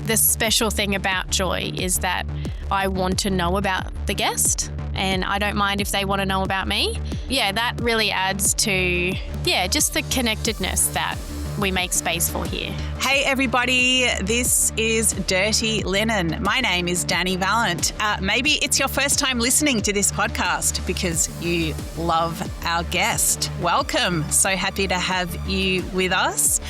the special thing about Joy is that I want to know about the guest, and I don't mind if they want to know about me. Yeah, that really adds to, just the connectedness that we make space for here. Hey everybody, this is Dirty Linen. My name is Dani Valent. Maybe it's your first time listening to this podcast because you love our guest. Welcome. So happy to have you with us.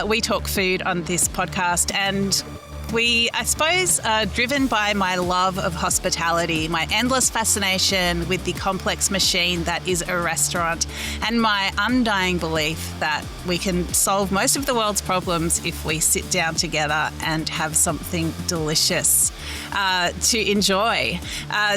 We talk food on this podcast, and we, I suppose, are driven by my love of hospitality, my endless fascination with the complex machine that is a restaurant, and my undying belief that we can solve most of the world's problems if we sit down together and have something delicious to enjoy.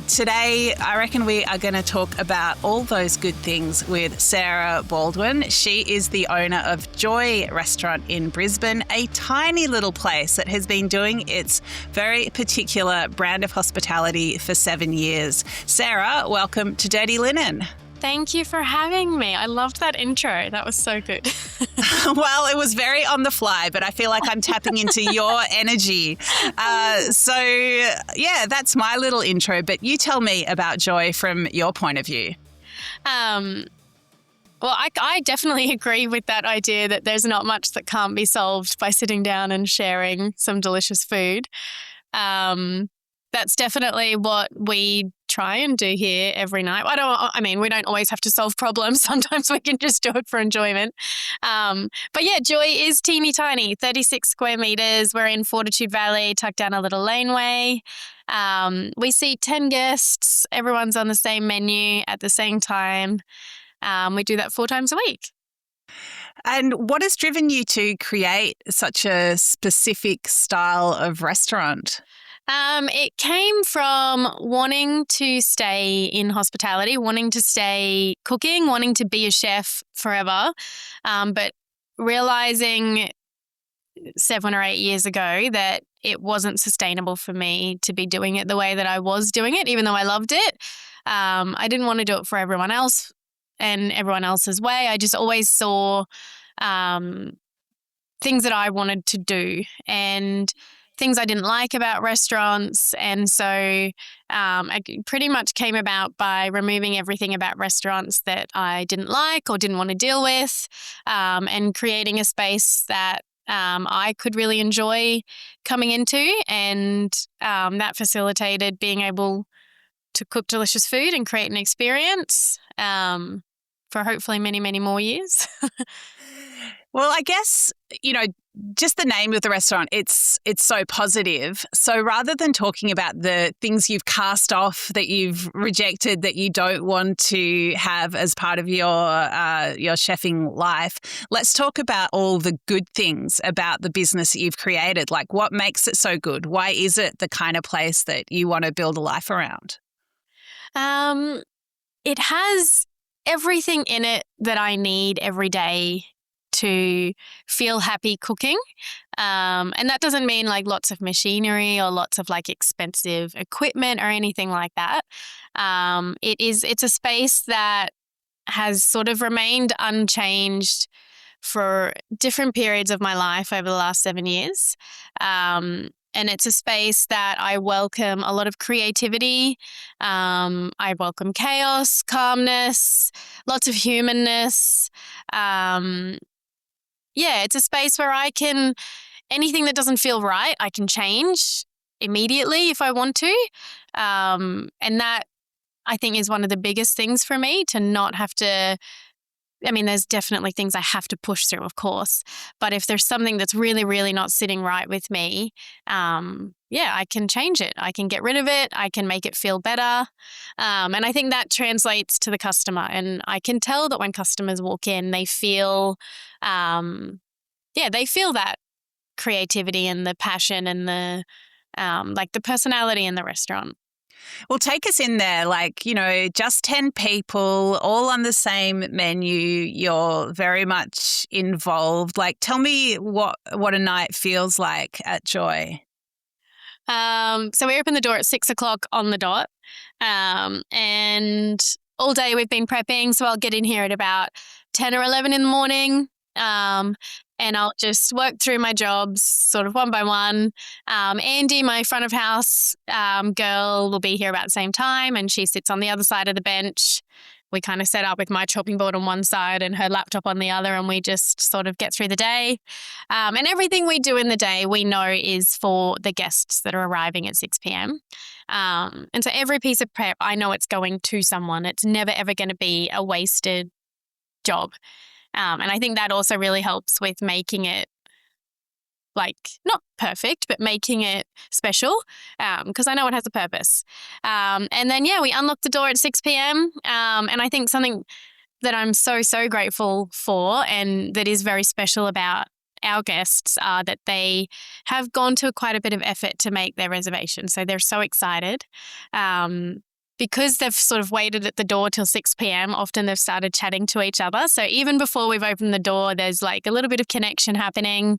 Today, I reckon we are going to talk about all those good things with Sarah Baldwin. She is the owner of Joy Restaurant in Brisbane, a tiny little place that has been doing its very particular brand of hospitality for 7 years. Sarah, welcome to Dirty Linen. Thank you for having me. I loved that intro. That was so good. Well, it was very on the fly, but I feel like I'm tapping into your energy. That's my little intro. But you tell me about Joy from your point of view. Well, I definitely agree with that idea that there's not much that can't be solved by sitting down and sharing some delicious food. That's definitely what we try and do here every night. We don't always have to solve problems. Sometimes we can just do it for enjoyment. But yeah, Joy is teeny tiny, 36 square meters. We're in Fortitude Valley, tucked down a little laneway. We see 10 guests. Everyone's on the same menu at the same time. We do that 4 times a week. And what has driven you to create such a specific style of restaurant? It came from wanting to stay in hospitality, wanting to stay cooking, wanting to be a chef forever, but realizing 7 or 8 years ago that it wasn't sustainable for me to be doing it the way that I was doing it, even though I loved it. I didn't want to do it for everyone else and everyone else's way. I just always saw things that I wanted to do and things I didn't like about restaurants. And so it pretty much came about by removing everything about restaurants that I didn't like or didn't want to deal with, and creating a space that I could really enjoy coming into. And that facilitated being able to cook delicious food and create an experience for hopefully many, many more years. Well, I guess, just the name of the restaurant, it's so positive. So rather than talking about the things you've cast off, that you've rejected, that you don't want to have as part of your chefing life, let's talk about all the good things about the business that you've created. Like, what makes it so good? Why is it the kind of place that you want to build a life around? It has everything in it that I need every day to feel happy cooking. And that doesn't mean like lots of machinery or lots of like expensive equipment or anything like that. It's a space that has sort of remained unchanged for different periods of my life over the last 7 years. And it's a space that I welcome a lot of creativity. I welcome chaos, calmness, lots of humanness. It's a space where anything that doesn't feel right, I can change immediately if I want to. And that, I think, is one of the biggest things for me, to not have to. There's definitely things I have to push through, of course. But if there's something that's really, really not sitting right with me, I can change it. I can get rid of it. I can make it feel better. And I think that translates to the customer. And I can tell that when customers walk in, they feel, they feel that creativity and the passion and the personality in the restaurant. Well, take us in there, just 10 people, all on the same menu. You're very much involved. Tell me what a night feels like at Joy. So we open the door at 6:00 on the dot. And all day we've been prepping. So I'll get in here at about 10 or 11 in the morning. and I'll just work through my jobs sort of one by one. Andy, my front of house girl, will be here about the same time, and she sits on the other side of the bench. We kind of set up with my chopping board on one side and her laptop on the other, and we just sort of get through the day. And everything we do in the day we know is for the guests that are arriving at 6 p.m. And so every piece of prep, I know it's going to someone. It's never, ever going to be a wasted job. And I think that also really helps with making it like not perfect, but making it special because I know it has a purpose. And then, we unlock the door at 6 p.m. And I think something that I'm so, so grateful for and that is very special about our guests are that they have gone to quite a bit of effort to make their reservation. So they're so excited. Because they've sort of waited at the door till 6 p.m, often they've started chatting to each other. So even before we've opened the door, there's like a little bit of connection happening.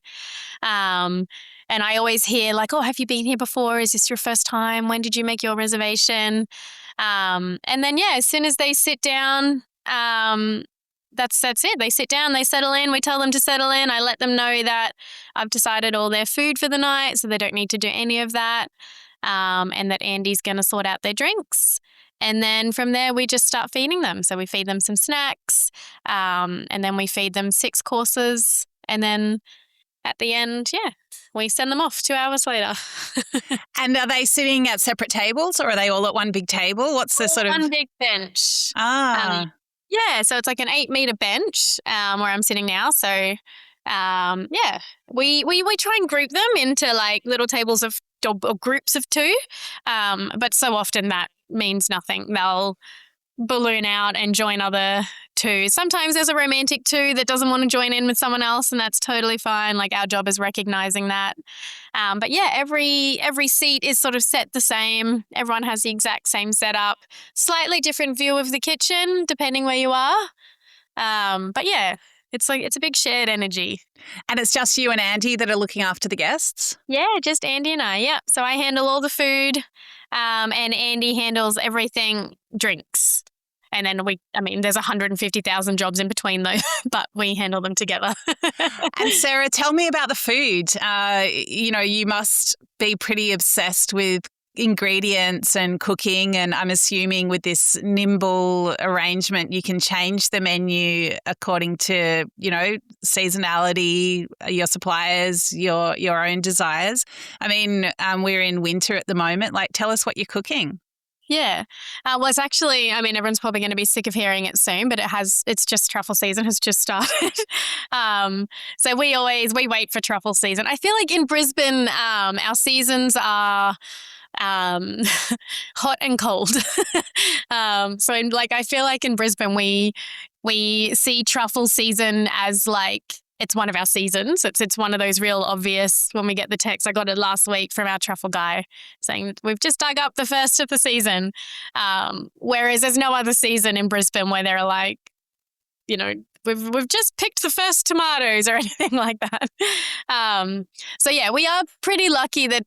And I always hear like, oh, have you been here before? Is this your first time? When did you make your reservation? And then, as soon as they sit down, that's it. They sit down, they settle in. We tell them to settle in. I let them know that I've decided all their food for the night, so they don't need to do any of that. And that Andy's going to sort out their drinks. And then from there, we just start feeding them. So we feed them some snacks, and then we feed them 6 courses. And then at the end, we send them off 2 hours later. And are they sitting at separate tables or are they all at one big table? What's the sort of... One big bench. So it's like an 8-meter bench where I'm sitting now. So, we try and group them into like little tables of or groups of 2, but so often that means nothing. They'll balloon out and join other 2. Sometimes there's a romantic 2 that doesn't want to join in with someone else, and that's totally fine. Like our job is recognizing that. But every seat is sort of set the same. Everyone has the exact same setup. Slightly different view of the kitchen depending where you are. But it's a big shared energy. And it's just you and Andy that are looking after the guests? Yeah, just Andy and I. Yeah. So I handle all the food, and Andy handles everything drinks. And then there's 150,000 jobs in between those, but we handle them together. And Sarah, tell me about the food. You must be pretty obsessed with ingredients and cooking, and I'm assuming with this nimble arrangement you can change the menu according to seasonality, your suppliers, your own desires. We're in winter at the moment. Like, tell us what you're cooking. Yeah. Well, it's actually, everyone's probably going to be sick of hearing it soon, but it's just truffle season has just started. So we wait for truffle season. I feel like in Brisbane, our seasons are hot and cold. I feel like in Brisbane we see truffle season as like it's one of our seasons. It's one of those real obvious. When we get the text, I got it last week from our truffle guy saying we've just dug up the first of the season. Whereas there's no other season in Brisbane where they're like, we've just picked the first tomatoes or anything like that. We are pretty lucky that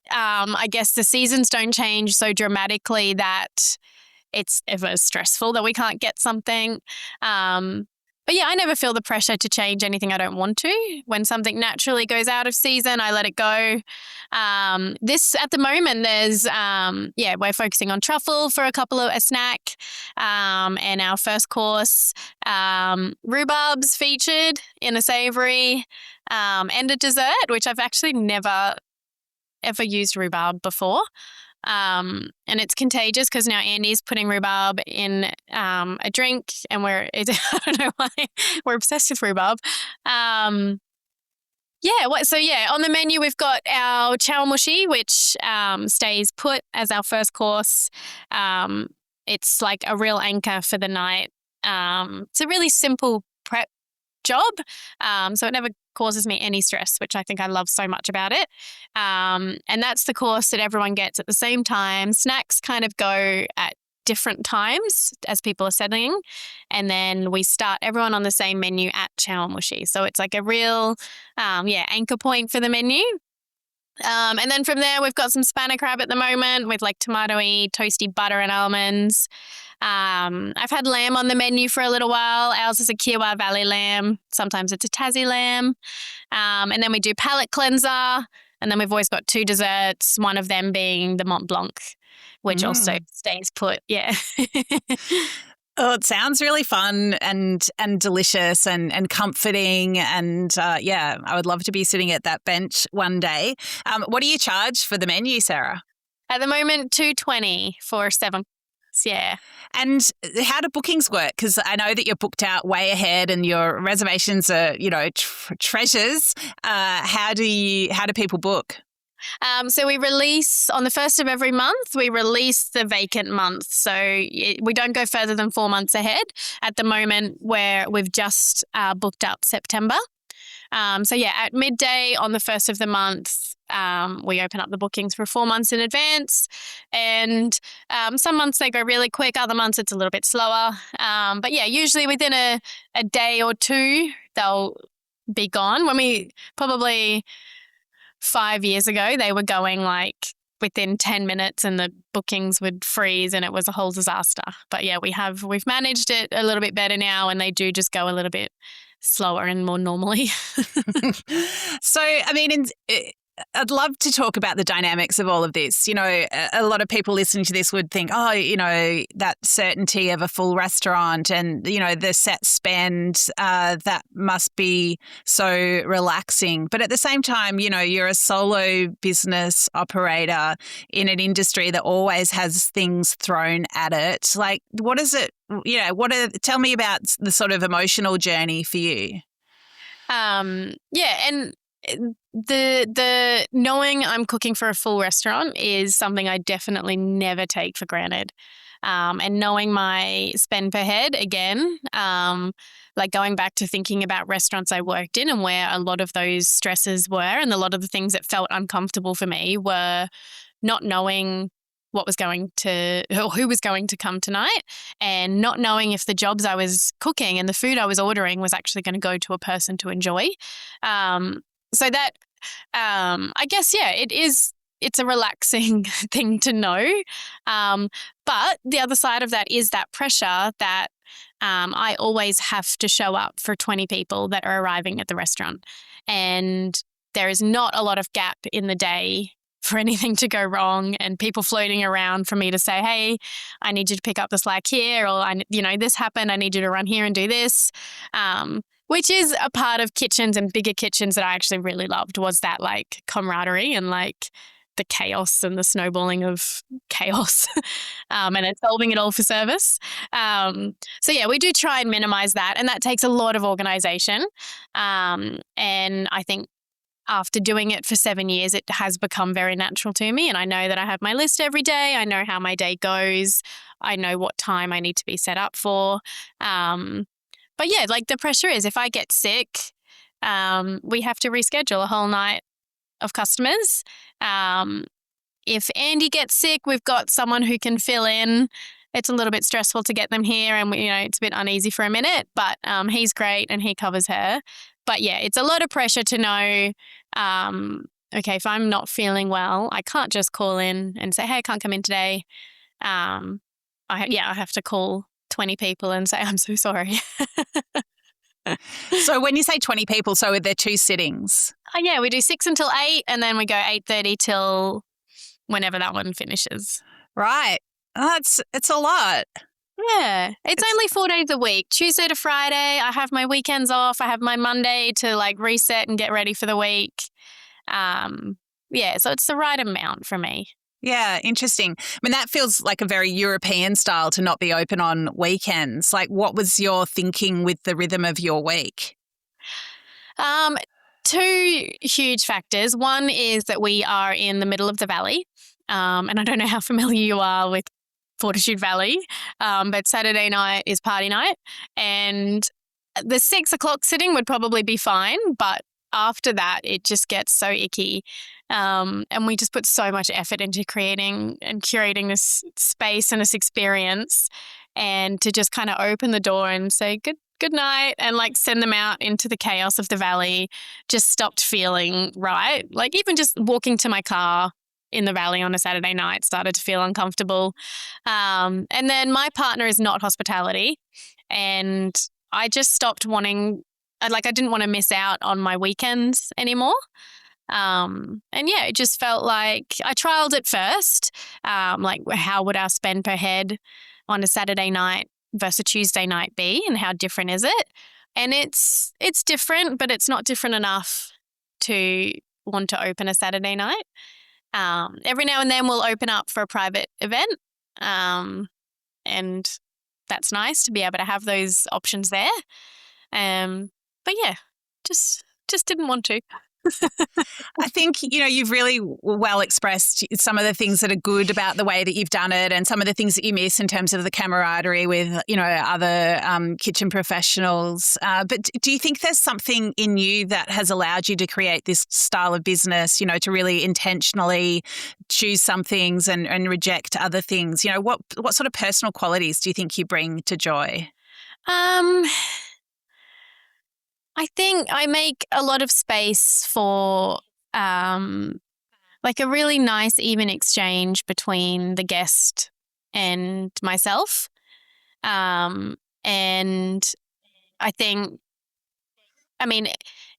I guess the seasons don't change so dramatically that it's ever stressful that we can't get something. But I never feel the pressure to change anything I don't want to. When something naturally goes out of season, I let it go. This at the moment, there's we're focusing on truffle for a snack, and our first course, rhubarb's featured in a savoury, and a dessert, which I've actually never ever used rhubarb before. And it's contagious because now Andy's putting rhubarb in a drink, and I don't know why we're obsessed with rhubarb. On the menu we've got our chawanmushi, which stays put as our first course. It's like a real anchor for the night. It's a really simple prep job, so it never causes me any stress, which I think I love so much about it. And that's the course that everyone gets at the same time. Snacks kind of go at different times as people are settling, and then we start everyone on the same menu at chawanmushi. So it's like a real anchor point for the menu. And then from there, we've got some spanner crab at the moment with like tomatoey, toasty butter and almonds. I've had lamb on the menu for a little while. Ours is a Kiowa Valley lamb. Sometimes it's a Tassie lamb. And then we do palate cleanser. And then we've always got 2 desserts, one of them being the Mont Blanc, which also stays put. Yeah. Oh, it sounds really fun and delicious and comforting. And I would love to be sitting at that bench one day. What do you charge for the menu, Sarah? At the moment, $2.20 for 7. Yeah. And how do bookings work? Because I know that you're booked out way ahead and your reservations are, treasures. How do people book? So we release on the 1st of every month, we release the vacant month. So we don't go further than 4 months ahead. At the moment, where we've just booked up September. At midday on the 1st of the month, we open up the bookings for 4 months in advance. And some months they go really quick, other months it's a little bit slower. Usually within a day or two, they'll be gone. When we probably 5 years ago, they were going like within 10 minutes and the bookings would freeze and it was a whole disaster. But yeah, we've managed it a little bit better now and they do just go a little bit slower and more normally. So, I mean, I'd love to talk about the dynamics of all of this. A lot of people listening to this would think, that certainty of a full restaurant and, the set spend, that must be so relaxing. But at the same time, you're a solo business operator in an industry that always has things thrown at it. Like, what is it? Tell me about the sort of emotional journey for you. And the knowing I'm cooking for a full restaurant is something I definitely never take for granted. And knowing my spend per head again, like going back to thinking about restaurants I worked in and where a lot of those stresses were and a lot of the things that felt uncomfortable for me were not knowing what was going to, or who was going to come tonight, and not knowing if the jobs I was cooking and the food I was ordering was actually going to go to a person to enjoy. So that, I guess, it's a relaxing thing to know. But the other side of that is that pressure that I always have to show up for 20 people that are arriving at the restaurant. And there is not a lot of gap in the day for anything to go wrong and people floating around for me to say, hey, I need you to pick up the slack here, or, this happened, I need you to run here and do this, which is a part of kitchens and bigger kitchens that I actually really loved, was that like camaraderie and like the chaos and the snowballing of chaos and then solving it all for service. We do try and minimize that, and that takes a lot of organization. And I think after doing it for 7 years, it has become very natural to me. And I know that I have my list every day. I know how my day goes. I know what time I need to be set up for. The pressure is if I get sick, we have to reschedule a whole night of customers. If Andy gets sick, we've got someone who can fill in. It's a little bit stressful to get them here and, it's a bit uneasy for a minute, but he's great and he covers her. But yeah, it's a lot of pressure to know, okay, if I'm not feeling well, I can't just call in and say, hey, I can't come in today. I have to call 20 people and say, I'm so sorry. So when you say 20 people, so are there 2 sittings? We do 6 until 8 and then we go 8:30 till whenever that one finishes. Right. Oh, it's a lot. Yeah, it's only 4 days a week, Tuesday to Friday. I have my weekends off. I have my Monday to like reset and get ready for the week. So it's the right amount for me. Yeah, interesting. I mean, that feels like a very European style to not be open on weekends. Like, what was your thinking with the rhythm of your week? 2 huge factors. One is that we are in the middle of the valley. And I don't know how familiar you are with Fortitude Valley, but Saturday night is party night, and the 6 o'clock sitting would probably be fine, but after that it just gets so icky, and we just put so much effort into creating and curating this space and this experience, and to just kind of open the door and say good good night, and like send them out into the chaos of the valley, just stopped feeling right. Like even just walking to my car in the valley on a Saturday night started to feel uncomfortable. And then my partner is not hospitality, and I just stopped wanting, I didn't want to miss out on my weekends anymore. And yeah, it just felt like I trialed it first. Like how would our spend per head on a Saturday night versus a Tuesday night be, and how different is it? And it's different, but it's not different enough to want to open a Saturday night. Every now and then we'll open up for a private event. And that's nice to be able to have those options there. But yeah, just didn't want to. I think, you've really well expressed some of the things that are good about the way that you've done it, and some of the things that you miss in terms of the camaraderie with, other kitchen professionals. But do you think there's something in you that has allowed you to create this style of business, to really intentionally choose some things and reject other things? What sort of personal qualities do you think you bring to Joy? I think I make a lot of space for like a really nice, even exchange between the guest and myself. And I think,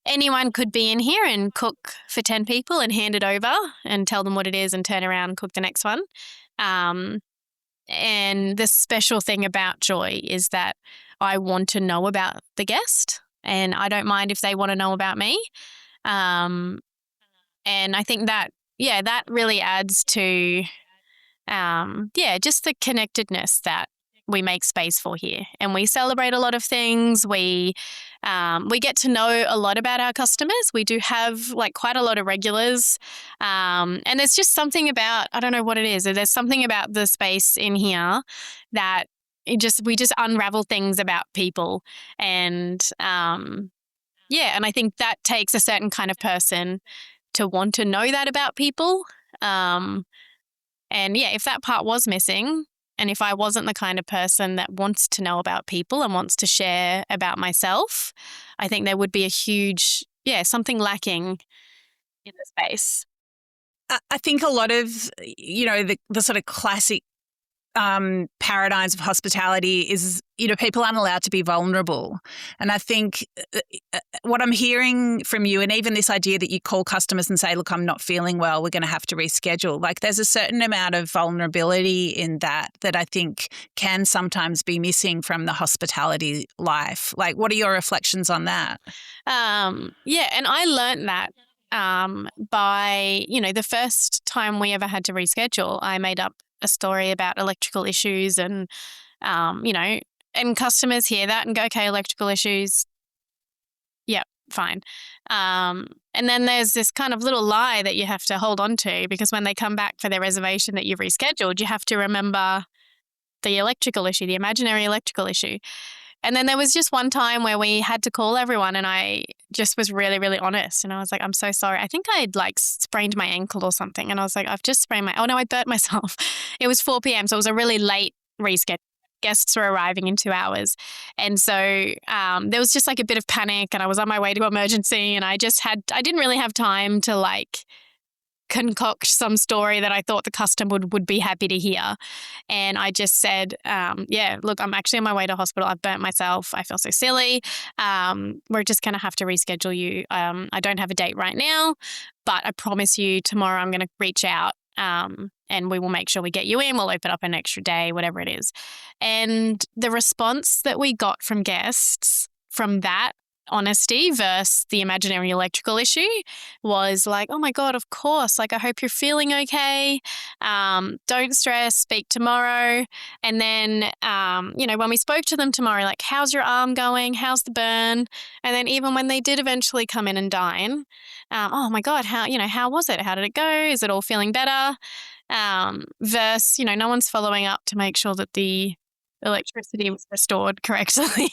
anyone could be in here and cook for 10 people and hand it over and tell them what it is and turn around and cook the next one. And the special thing about Joy is that I want to know about the guest, and I don't mind if they want to know about me. And I think that, that really adds to, just the connectedness that we make space for here. And we celebrate a lot of things. We get to know a lot about our customers. We do have quite a lot of regulars. And there's just something about, I don't know what it is. There's something about the space in here that we just unravel things about people. And and I think that takes a certain kind of person to want to know that about people. If that part was missing, and if I wasn't the kind of person that wants to know about people and wants to share about myself, I think there would be a huge, something lacking in the space. I think a lot of, the sort of classic paradigms of hospitality is, people aren't allowed to be vulnerable. And I think what I'm hearing from you, and even this idea that you call customers and say, look, I'm not feeling well, we're going to have to reschedule. There's a certain amount of vulnerability in that I think can sometimes be missing from the hospitality life. What are your reflections on that? And I learned that by, the first time we ever had to reschedule, I made up a story about electrical issues, and and customers hear that and go, okay, electrical issues, fine. And then there's this kind of little lie that you have to hold on to, because when they come back for their reservation that you've rescheduled, you have to remember the electrical issue, the imaginary electrical issue. And then there was just one time where we had to call everyone, and I just was really, really honest. And I was like, I'm so sorry. I think I'd sprained my ankle or something. And I was like, I've just sprained I burnt myself. It was 4 p.m. So it was a really late reschedule. Guests were arriving in 2 hours. And so there was just a bit of panic, and I was on my way to emergency, and I didn't really have time to concoct some story that I thought the customer would be happy to hear. And I just said, look, I'm actually on my way to hospital. I've burnt myself. I feel so silly. We're just going to have to reschedule you. I don't have a date right now, but I promise you tomorrow I'm going to reach out and we will make sure we get you in. We'll open up an extra day, whatever it is. And the response that we got from guests from that honesty versus the imaginary electrical issue was oh my God, of course. I hope you're feeling okay. Don't stress, speak tomorrow. And then, when we spoke to them tomorrow, how's your arm going? How's the burn? And then even when they did eventually come in and dine, oh my God, how was it? How did it go? Is it all feeling better? Versus, no one's following up to make sure that the electricity was restored correctly.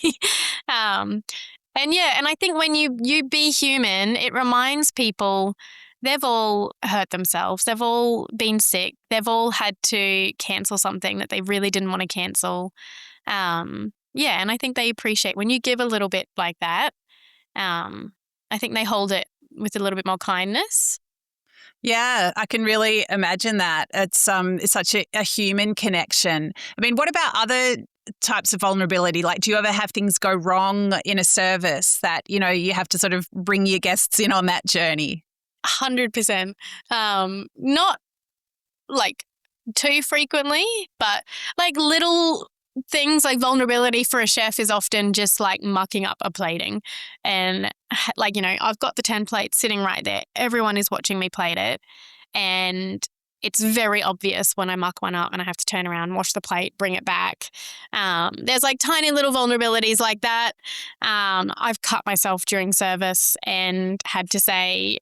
And I think when you be human, it reminds people they've all hurt themselves. They've all been sick. They've all had to cancel something that they really didn't want to cancel. And Yeah, and I think they appreciate when you give a little bit like that. I think they hold it with a little bit more kindness. Yeah, I can really imagine that. It's such a human connection. I mean, what about other types of vulnerability? Like, do you ever have things go wrong in a service that, you have to sort of bring your guests in on that journey? 100%. Not like too frequently, but like little things like vulnerability for a chef is often just like mucking up a plating. And like, I've got the 10 plates sitting right there. Everyone is watching me plate it. And it's very obvious when I muck one up and I have to turn around, wash the plate, bring it back. There's like tiny little vulnerabilities like that. I've cut myself during service and had to say,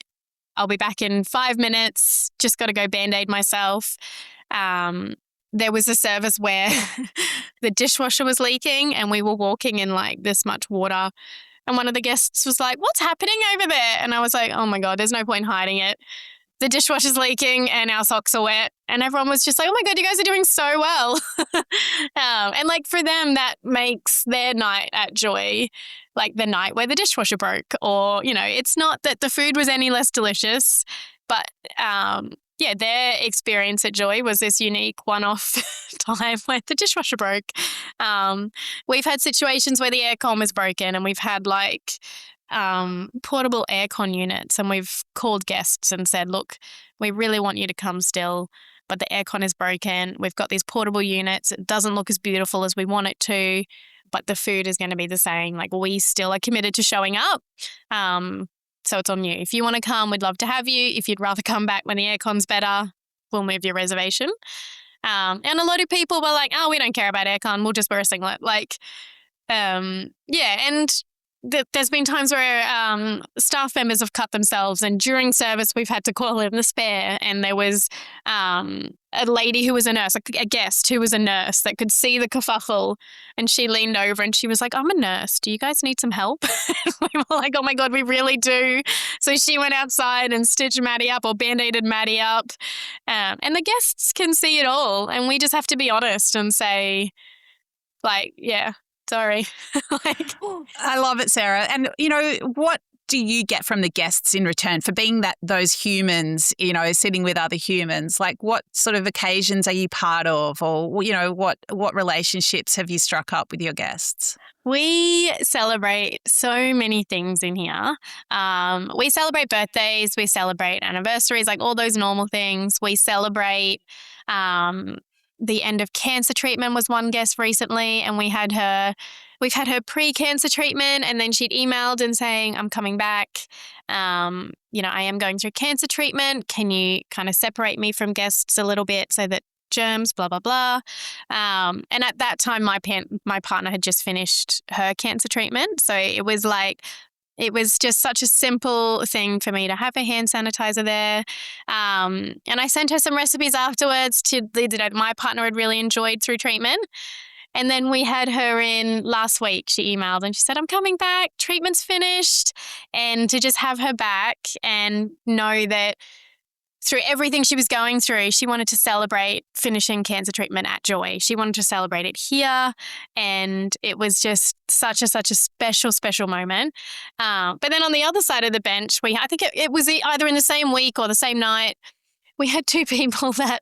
I'll be back in 5 minutes, just got to go Band-Aid myself. There was a service where the dishwasher was leaking and we were walking in like this much water. And one of the guests was like, "What's happening over there?" And I was like, "Oh my God, there's no point hiding it. The dishwasher's leaking and our socks are wet." And everyone was just like, "Oh my God, you guys are doing so well." And like for them, that makes their night at Joy like the night where the dishwasher broke, or, it's not that the food was any less delicious, but yeah, their experience at Joy was this unique one-off time where the dishwasher broke. We've had situations where the aircon was broken and we've had like portable aircon units, and we've called guests and said, "Look, we really want you to come still, but the aircon is broken. We've got these portable units. It doesn't look as beautiful as we want it to, but the food is going to be the same. Like, we still are committed to showing up. So it's on you. If you want to come, we'd love to have you. If you'd rather come back when the aircon's better, we'll move your reservation." And a lot of people were like, "Oh, we don't care about aircon. We'll just wear a singlet." Like, yeah. And there's been times where staff members have cut themselves, and during service we've had to call in the spare, and there was a lady who was a nurse, a guest who was a nurse that could see the kerfuffle, and she leaned over and she was like, "I'm a nurse. Do you guys need some help?" We were like, "Oh my God, we really do." So she went outside and stitched Maddie up or Band-Aided Maddie up. And the guests can see it all, and we just have to be honest and say, like, "Yeah, sorry." Like, I love it, Sarah. And, what do you get from the guests in return for being those humans, sitting with other humans? Like, what sort of occasions are you part of, or, what relationships have you struck up with your guests? we celebrate so many things in here. We celebrate birthdays, we celebrate anniversaries, like all those normal things. We celebrate the end of cancer treatment was one guest recently, and we've had her pre-cancer treatment, and then she'd emailed and saying, "I'm coming back. I am going through cancer treatment. Can you kind of separate me from guests a little bit so that germs, blah, blah, blah." And at that time, my partner had just finished her cancer treatment. So it was just such a simple thing for me to have a hand sanitizer there. And I sent her some recipes afterwards that my partner had really enjoyed through treatment. And then we had her in last week. She emailed and she said, "I'm coming back. Treatment's finished." And to just have her back and know that through everything she was going through, she wanted to celebrate finishing cancer treatment at Joy. She wanted to celebrate it here. And it was just such a special, special moment. But then on the other side of the bench, I think it was either in the same week or the same night, we had two people that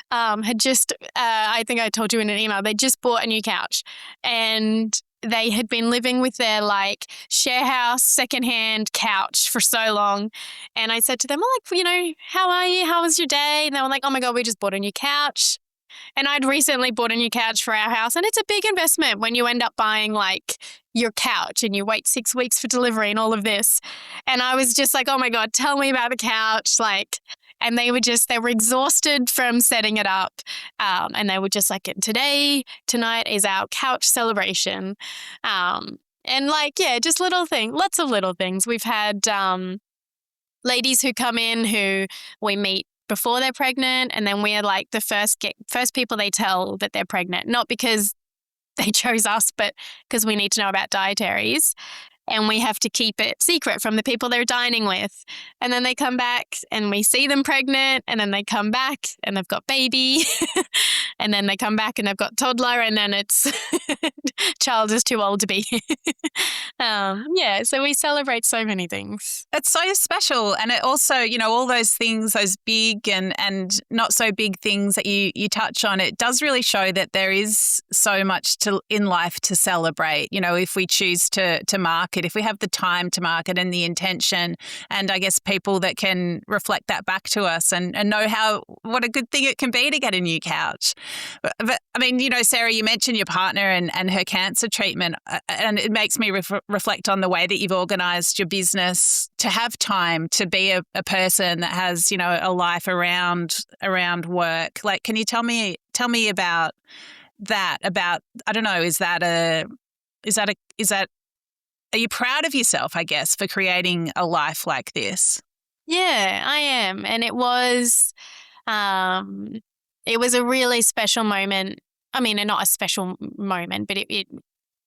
had just, I think I told you in an email, they just bought a new couch, and they had been living with their like share house secondhand couch for so long. And I said to them, "How are you? How was your day?" And they were like, "Oh my God, we just bought a new couch." And I'd recently bought a new couch for our house, and it's a big investment when you end up buying like your couch and you wait 6 weeks for delivery and all of this. And I was just like, "Oh my God, tell me about the couch." And they were exhausted from setting it up. And they were just like, tonight is our couch celebration. And just lots of little things. We've had ladies who come in who we meet before they're pregnant, and then we are like the first people they tell that they're pregnant, not because they chose us, but because we need to know about dietaries. and we have to keep it secret from the people they're dining with. And then they come back and we see them pregnant, and then they come back and they've got baby and then they come back and they've got toddler, and then it's child is too old to be here. So we celebrate so many things. It's so special. And it also, all those things, those big and not so big things that you touch on, it does really show that there is so much in life to celebrate. If we choose to market, if we have the time to market and the intention, and I guess people that can reflect that back to us and know what a good thing it can be to get a new couch. But I mean, Sarah, you mentioned your partner and her cancer treatment, and it makes me reflect on the way that you've organised your business to have time to be a person that has, a life around work. Like, can you tell me about that? About, I don't know, are you proud of yourself, I guess, for creating a life like this? Yeah, I am. And it was a really special moment. I mean, not a special moment, but it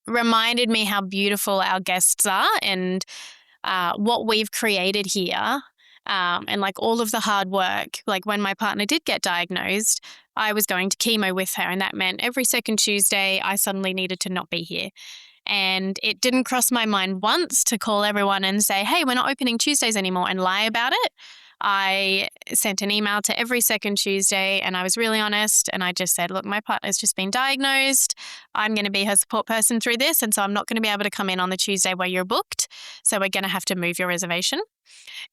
reminded me how beautiful our guests are and what we've created here. And like all of the hard work, like when my partner did get diagnosed, I was going to chemo with her, and that meant every second Tuesday I suddenly needed to not be here. And it didn't cross my mind once to call everyone and say, hey, we're not opening Tuesdays anymore, and lie about it. I sent an email to every second Tuesday, and I was really honest, and I just said, look, my partner's just been diagnosed. I'm going to be her support person through this, and so I'm not going to be able to come in on the Tuesday where you're booked, so we're going to have to move your reservation.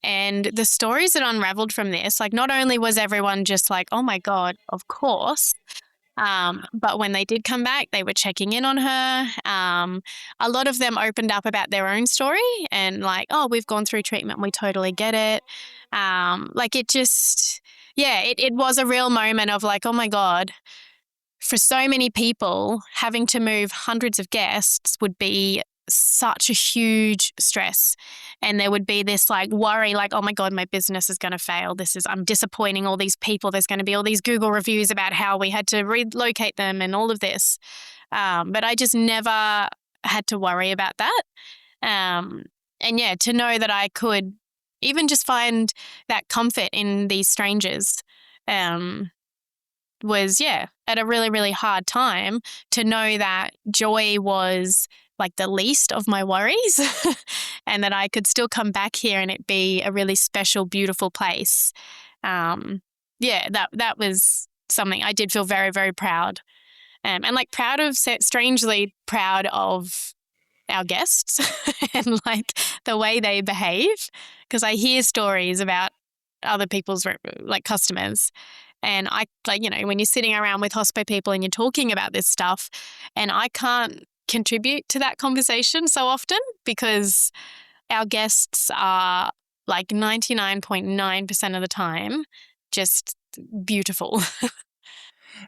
And the stories that unraveled from this, like not only was everyone just like, oh my God, of course, but when they did come back, they were checking in on her. A lot of them opened up about their own story and like, oh, we've gone through treatment. We totally get it. It was a real moment of like, oh my God, for so many people, having to move hundreds of guests would be such a huge stress. And there would be this like worry, like, oh my God, my business is going to fail. I'm disappointing all these people. There's going to be all these Google reviews about how we had to relocate them and all of this. But I just never had to worry about that. To know that I could even just find that comfort in these strangers, was at a really, really hard time to know that joy was like the least of my worries and that I could still come back here and it be a really special, beautiful place. That was something I did feel very, very proud. And like strangely proud of our guests and like the way they behave, because I hear stories about other people's like customers. And I like, when you're sitting around with hospo people and you're talking about this stuff, and I can't contribute to that conversation so often because our guests are like 99.9% of the time just beautiful.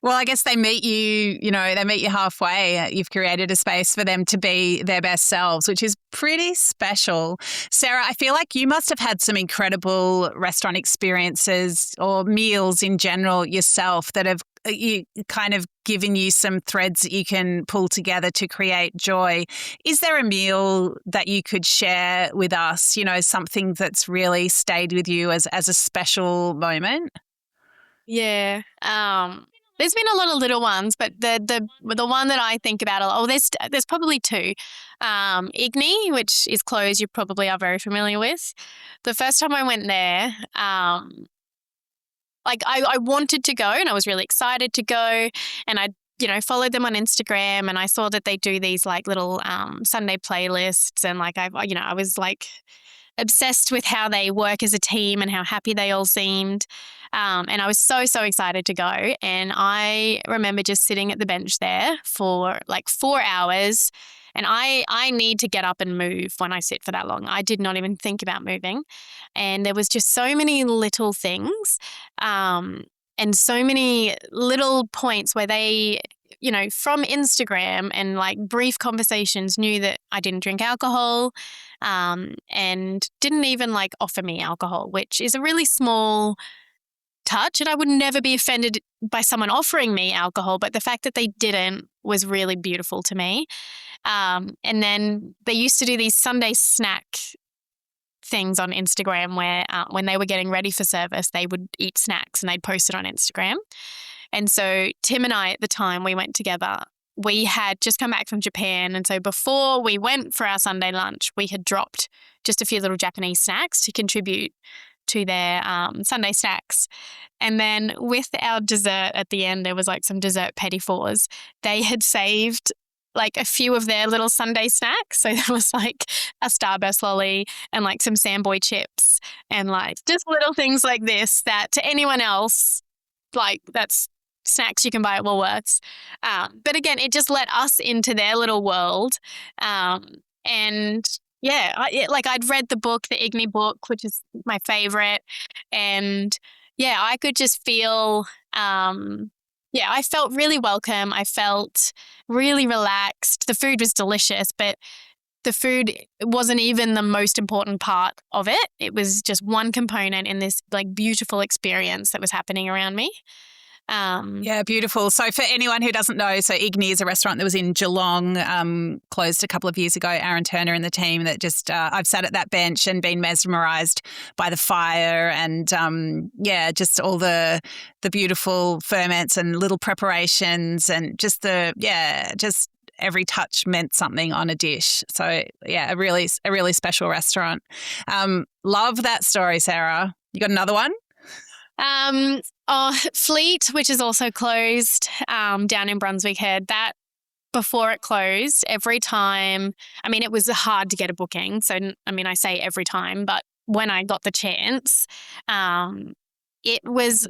Well, I guess they meet you, they meet you halfway. You've created a space for them to be their best selves, which is pretty special. Sarah, I feel like you must have had some incredible restaurant experiences or meals in general yourself that have kind of given you some threads that you can pull together to create joy. Is there a meal that you could share with us, something that's really stayed with you as a special moment? Yeah. There's been a lot of little ones, but the one that I think about a lot, there's probably two. Igni, which is closed, you probably are very familiar with. The first time I went there, I wanted to go and I was really excited to go, and I followed them on Instagram, and I saw that they do these like little Sunday playlists, and like I was like obsessed with how they work as a team and how happy they all seemed. And I was so, so excited to go. And I remember just sitting at the bench there for like 4 hours. And I need to get up and move when I sit for that long. I did not even think about moving. And there was just so many little things and so many little points where they, from Instagram and like brief conversations, knew that I didn't drink alcohol and didn't even like offer me alcohol, which is a really small touch. And I would never be offended by someone offering me alcohol, but the fact that they didn't was really beautiful to me. And then they used to do these Sunday snack things on Instagram where when they were getting ready for service, they would eat snacks and they'd post it on Instagram. And so Tim and I at the time, we went together. We had just come back from Japan. And so before we went for our Sunday lunch, we had dropped just a few little Japanese snacks to contribute to their Sunday snacks. And then with our dessert at the end, there was like some dessert petit fours. They had saved like a few of their little Sunday snacks. So there was like a Starburst lolly and like some Samboy chips and like just little things like this that to anyone else, like that's snacks you can buy at Woolworths. But again, it just let us into their little world. And yeah, I'd read the book, the Igni book, which is my favorite. And yeah, I could just feel, I felt really welcome. I felt really relaxed. The food was delicious, but the food wasn't even the most important part of it. It was just one component in this like beautiful experience that was happening around me. Yeah, beautiful. So for anyone who doesn't know, so Igni is a restaurant that was in Geelong, closed a couple of years ago. Aaron Turner and the team that just, I've sat at that bench and been mesmerised by the fire and, just all the beautiful ferments and little preparations and just every touch meant something on a dish. So yeah, a really special restaurant. Love that story, Sarah. You got another one? Fleet, which is also closed down in Brunswick Head, that before it closed, every time, I mean, it was hard to get a booking. So, I mean, I say every time, but when I got the chance, it was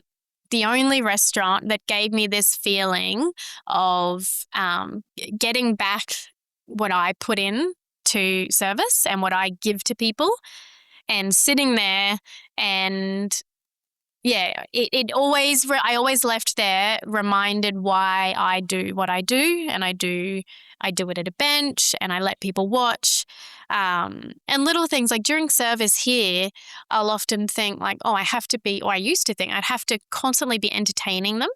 the only restaurant that gave me this feeling of getting back what I put in to service and what I give to people and sitting there and yeah, I always left there reminded why I do what I do, and I do it at a bench, and I let people watch, and little things like during service here, I'll often think like, oh, I used to think I'd have to constantly be entertaining them.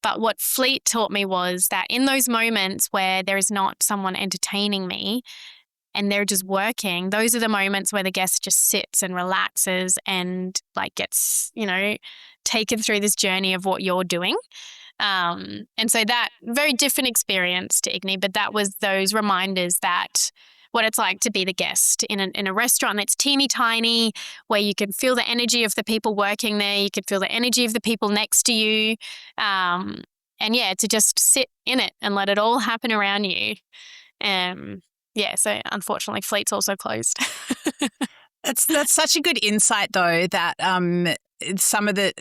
But what Fleet taught me was that in those moments where there is not someone entertaining me, and they're just working, those are the moments where the guest just sits and relaxes and like gets, taken through this journey of what you're doing. And so that very different experience to Igni, but that was those reminders that what it's like to be the guest in a restaurant that's teeny tiny, where you can feel the energy of the people working there. You could feel the energy of the people next to you. And yeah, to just sit in it and let it all happen around you. Yeah, so unfortunately, Fleet's also closed. That's such a good insight, though, that some of that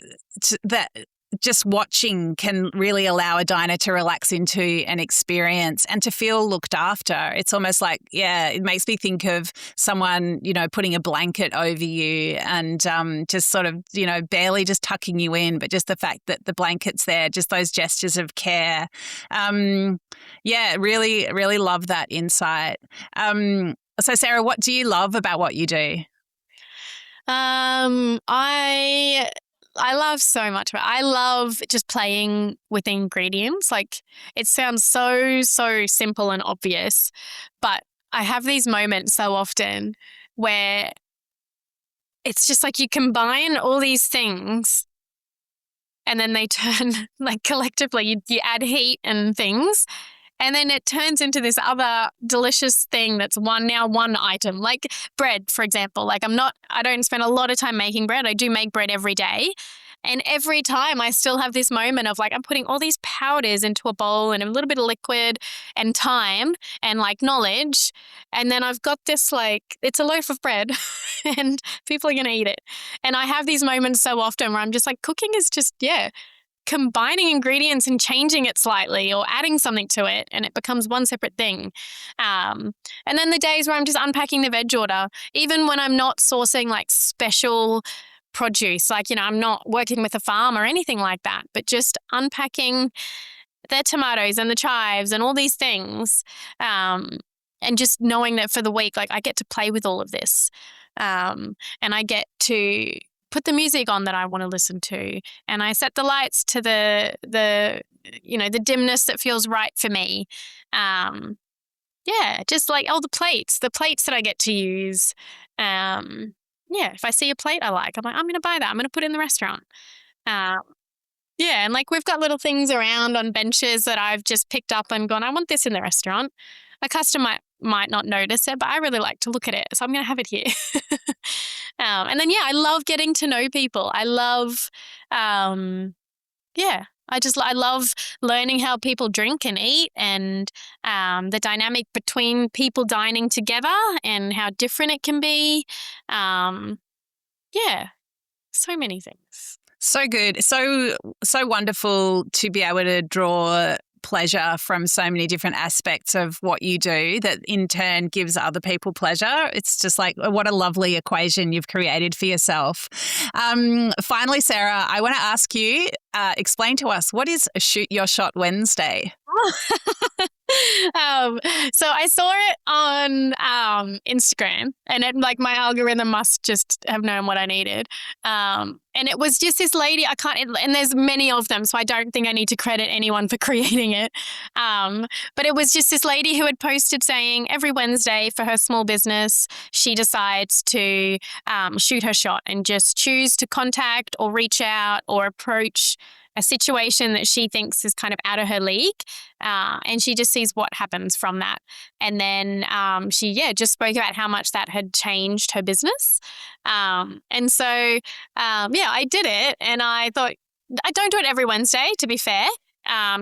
just watching can really allow a diner to relax into an experience and to feel looked after. It's almost like, it makes me think of someone, putting a blanket over you and just sort of, barely just tucking you in, but just the fact that the blanket's there, just those gestures of care. Really, really love that insight. So, Sarah, what do you love about what you do? I love so much. I love just playing with ingredients. Like it sounds so simple and obvious, but I have these moments so often where it's just like you combine all these things and then they turn like collectively, you add heat and things. And then it turns into this other delicious thing that's one item, like bread, for example. Like I don't spend a lot of time making bread. I do make bread every day. And every time I still have this moment of like, I'm putting all these powders into a bowl and a little bit of liquid and time and like knowledge. And then I've got this like, it's a loaf of bread and people are going to eat it. And I have these moments so often where I'm just like, cooking is just, combining ingredients and changing it slightly or adding something to it and it becomes one separate thing. And then the days where I'm just unpacking the veg order, even when I'm not sourcing like special produce, like, I'm not working with a farm or anything like that, but just unpacking the tomatoes and the chives and all these things. And just knowing that for the week, like I get to play with all of this. And I get to put the music on that I want to listen to, and I set the lights to the the dimness that feels right for me. Just like, the plates that I get to use. If I see a plate I like, I'm like, I'm going to buy that. I'm going to put it in the restaurant. Um, and like we've got little things around on benches that I've just picked up and gone, I want this in the restaurant. A customer might not notice it, but I really like to look at it. So I'm going to have it here. And then, I love getting to know people. I love, I love learning how people drink and eat and the dynamic between people dining together and how different it can be. So many things. So good. So wonderful to be able to draw pleasure from so many different aspects of what you do that in turn gives other people pleasure. It's just like, what a lovely equation you've created for yourself. Finally, Sarah, I want to ask you, explain to us, what is a Shoot Your Shot Wednesday? So I saw it on Instagram, and my algorithm must just have known what I needed. And it was just this lady. And there's many of them, so I don't think I need to credit anyone for creating it. But it was just this lady who had posted saying every Wednesday for her small business, she decides to shoot her shot and just choose to contact or reach out or approach a situation that she thinks is kind of out of her league, and she just sees what happens from that. And then she just spoke about how much that had changed her business. And so, I did it, and I thought, I don't do it every Wednesday, to be fair.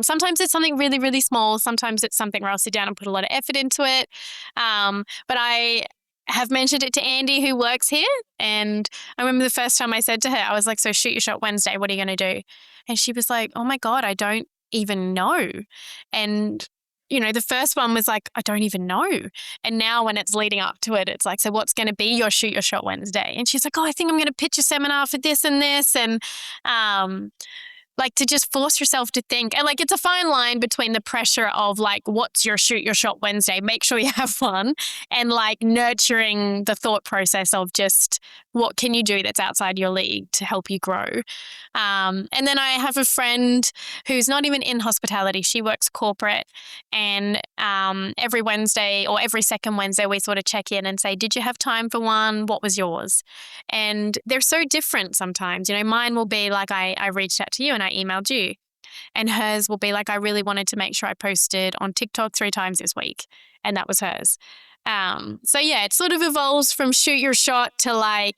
Sometimes it's something really, really small. Sometimes it's something where I'll sit down and put a lot of effort into it. But I have mentioned it to Andy, who works here. And I remember the first time I said to her, I was like, so Shoot Your Shot Wednesday, what are you going to do? And she was like, oh my God, I don't even know. And, the first one was like, I don't even know. And now when it's leading up to it, it's like, so what's going to be your Shoot Your Shot Wednesday? And she's like, oh, I think I'm going to pitch a seminar for this and this. And, to just force yourself to think. And it's a fine line between the pressure of what's your Shoot Your Shot Wednesday? Make sure you have fun, and nurturing the thought process of just what can you do that's outside your league to help you grow. And then I have a friend who's not even in hospitality. She works corporate, and every Wednesday or every second Wednesday, we sort of check in and say, did you have time for one? What was yours? And they're so different sometimes. Mine will be like, I reached out to you and I emailed you. And hers will be like, I really wanted to make sure I posted on TikTok 3 times this week. And that was hers. It sort of evolves from shoot your shot to I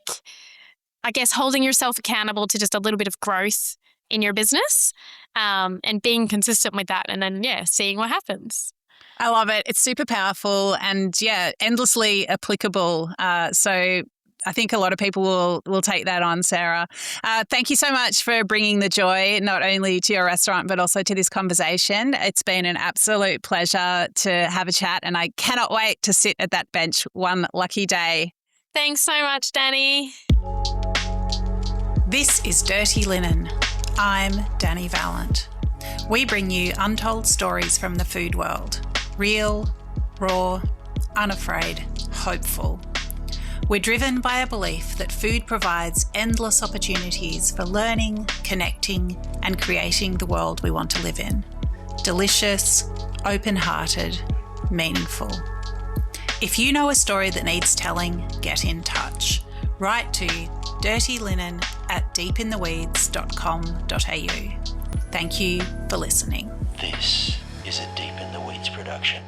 guess holding yourself accountable to just a little bit of growth in your business, and being consistent with that, and then, seeing what happens. I love it. It's super powerful and, endlessly applicable. So I think a lot of people will take that on, Sarah. Thank you so much for bringing the joy not only to your restaurant but also to this conversation. It's been an absolute pleasure to have a chat, and I cannot wait to sit at that bench one lucky day. Thanks so much, Dani. This is Dirty Linen. I'm Dani Valent. We bring you untold stories from the food world. Real, raw, unafraid, hopeful. We're driven by a belief that food provides endless opportunities for learning, connecting, and creating the world we want to live in. Delicious, open-hearted, meaningful. If you know a story that needs telling, get in touch. Write to dirtyLinen@deepintheweeds.com.au. Thank you for listening. This is a Deep in the Weeds production.